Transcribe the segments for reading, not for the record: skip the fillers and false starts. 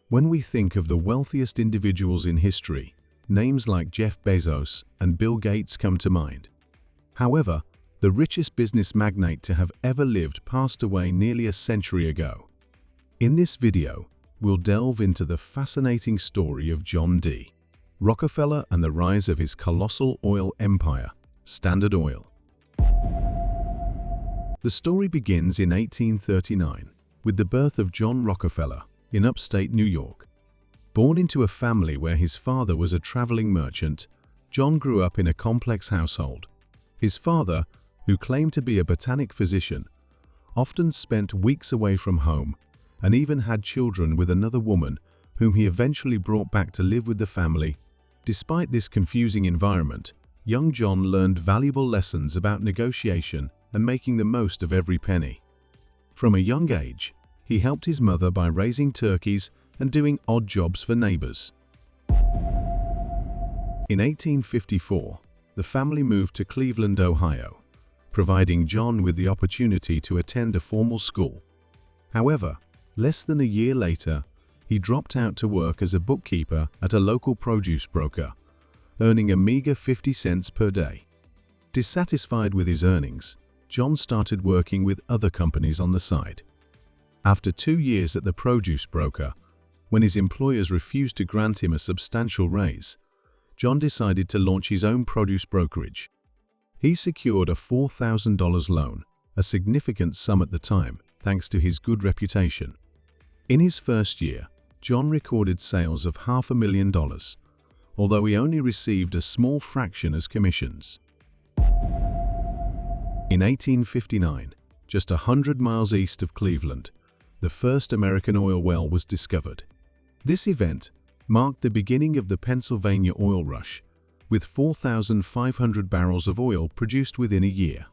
When we think of the wealthiest individuals in history, names like Jeff Bezos and Bill Gates come to mind. However, the richest business magnate to have ever lived passed away nearly a century ago. In this video, we'll delve into the fascinating story of John D. Rockefeller and the rise of his colossal oil empire, Standard Oil. The story begins in 1839 with the birth of John Rockefeller in upstate New York. Born into a family where his father was a traveling merchant, John grew up in a complex household. His father, who claimed to be a botanic physician, often spent weeks away from home and even had children with another woman whom he eventually brought back to live with the family. Despite this confusing environment, young John learned valuable lessons about negotiation and making the most of every penny. From a young age, he helped his mother by raising turkeys and doing odd jobs for neighbors. In 1854, the family moved to Cleveland, Ohio, providing John with the opportunity to attend a formal school. However, less than a year later, he dropped out to work as a bookkeeper at a local produce broker, earning a meager 50 cents per day. Dissatisfied with his earnings, John started working with other companies on the side. After 2 years at the produce broker, when his employers refused to grant him a substantial raise, John decided to launch his own produce brokerage. He secured a $4,000 loan, a significant sum at the time, thanks to his good reputation. In his first year, John recorded sales of $500,000, although he only received a small fraction as commissions. In 1859, just 100 miles east of Cleveland, the first American oil well was discovered. This event marked the beginning of the Pennsylvania oil rush, with 4,500 barrels of oil produced within a year.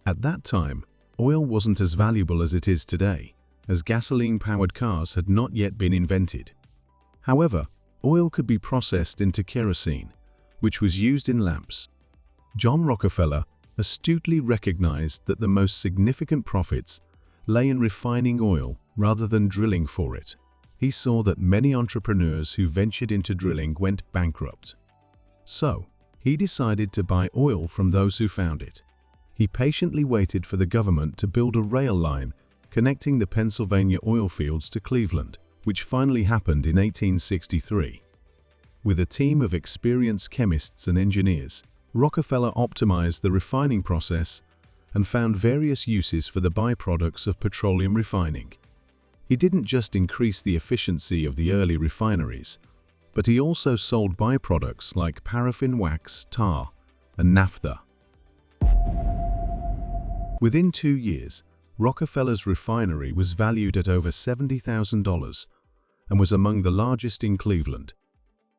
At that time, oil wasn't as valuable as it is today, as gasoline-powered cars had not yet been invented. However, oil could be processed into kerosene, which was used in lamps. John Rockefeller astutely recognized that the most significant profits lay in refining oil rather than drilling for it. He saw that many entrepreneurs who ventured into drilling went bankrupt. So, he decided to buy oil from those who found it. He patiently waited for the government to build a rail line connecting the Pennsylvania oil fields to Cleveland, which finally happened in 1863. With a team of experienced chemists and engineers, Rockefeller optimized the refining process and found various uses for the byproducts of petroleum refining. He didn't just increase the efficiency of the early refineries, but he also sold byproducts like paraffin wax, tar, and naphtha. Within 2 years, Rockefeller's refinery was valued at over $70,000 and was among the largest in Cleveland.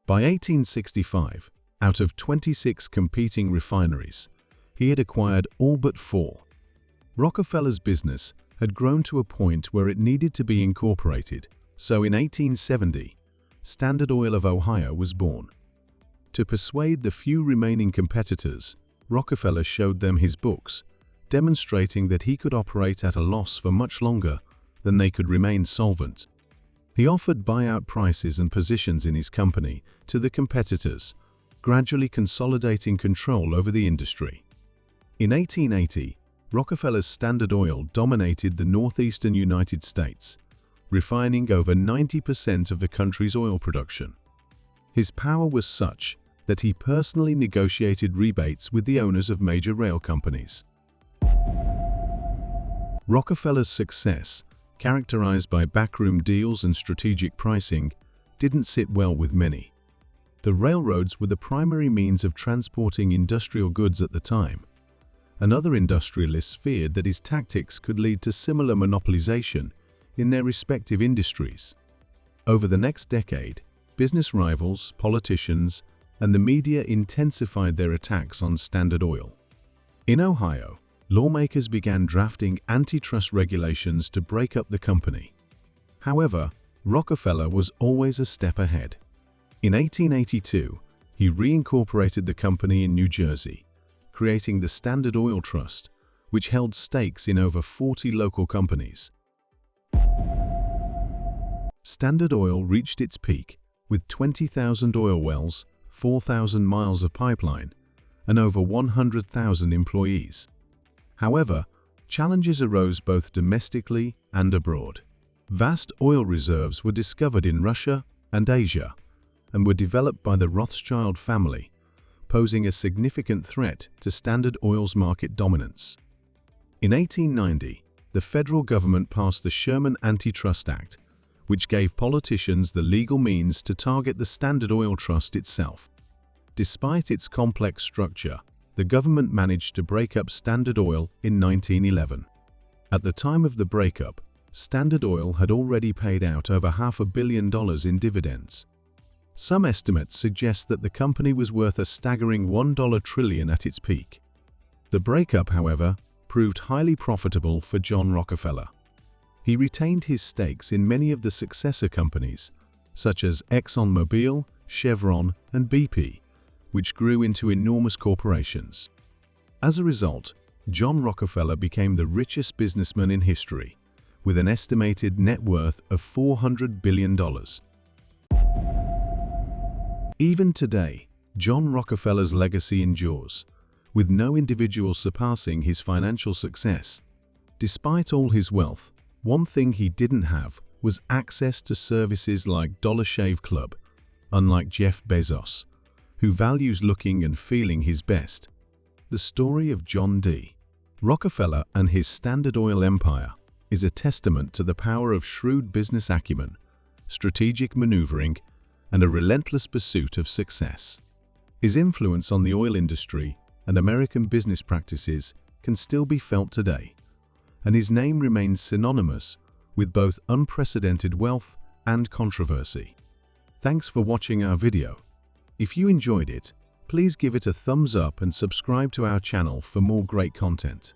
By 1865, out of 26 competing refineries, he had acquired all but 4. Rockefeller's business had grown to a point where it needed to be incorporated, so in 1870, Standard Oil of Ohio was born. To persuade the few remaining competitors, Rockefeller showed them his books, demonstrating that he could operate at a loss for much longer than they could remain solvent. He offered buyout prices and positions in his company to the competitors, gradually consolidating control over the industry. In 1880, Rockefeller's Standard Oil dominated the northeastern United States, refining over 90% of the country's oil production. His power was such that he personally negotiated rebates with the owners of major rail companies. Rockefeller's success, characterized by backroom deals and strategic pricing, didn't sit well with many. The railroads were the primary means of transporting industrial goods at the time, and other industrialists feared that his tactics could lead to similar monopolization in their respective industries. Over the next decade, business rivals, politicians, and the media intensified their attacks on Standard Oil. In Ohio, lawmakers began drafting antitrust regulations to break up the company. However, Rockefeller was always a step ahead. In 1882, he reincorporated the company in New Jersey, creating the Standard Oil Trust, which held stakes in over 40 local companies. Standard Oil reached its peak with 20,000 oil wells, 4,000 miles of pipeline, and over 100,000 employees. However, challenges arose both domestically and abroad. Vast oil reserves were discovered in Russia and Asia and were developed by the Rothschild family, posing a significant threat to Standard Oil's market dominance. In 1890, the federal government passed the Sherman Antitrust Act, which gave politicians the legal means to target the Standard Oil Trust itself. Despite its complex structure, the government managed to break up Standard Oil in 1911. At the time of the breakup, Standard Oil had already paid out over $500 million in dividends. Some estimates suggest that the company was worth a staggering $1 trillion at its peak. The breakup, however, proved highly profitable for John Rockefeller. He retained his stakes in many of the successor companies, such as ExxonMobil, Chevron, and BP, which grew into enormous corporations. As a result, John Rockefeller became the richest businessman in history, with an estimated net worth of $400 billion. Even today, John Rockefeller's legacy endures, with no individual surpassing his financial success. Despite all his wealth, one thing he didn't have was access to services like Dollar Shave Club, unlike Jeff Bezos, who values looking and feeling his best. The story of John D. Rockefeller and his Standard Oil empire is a testament to the power of shrewd business acumen, strategic maneuvering, and a relentless pursuit of success. His influence on the oil industry and American business practices can still be felt today, and his name remains synonymous with both unprecedented wealth and controversy. Thanks for watching our video. If you enjoyed it, please give it a thumbs up and subscribe to our channel for more great content.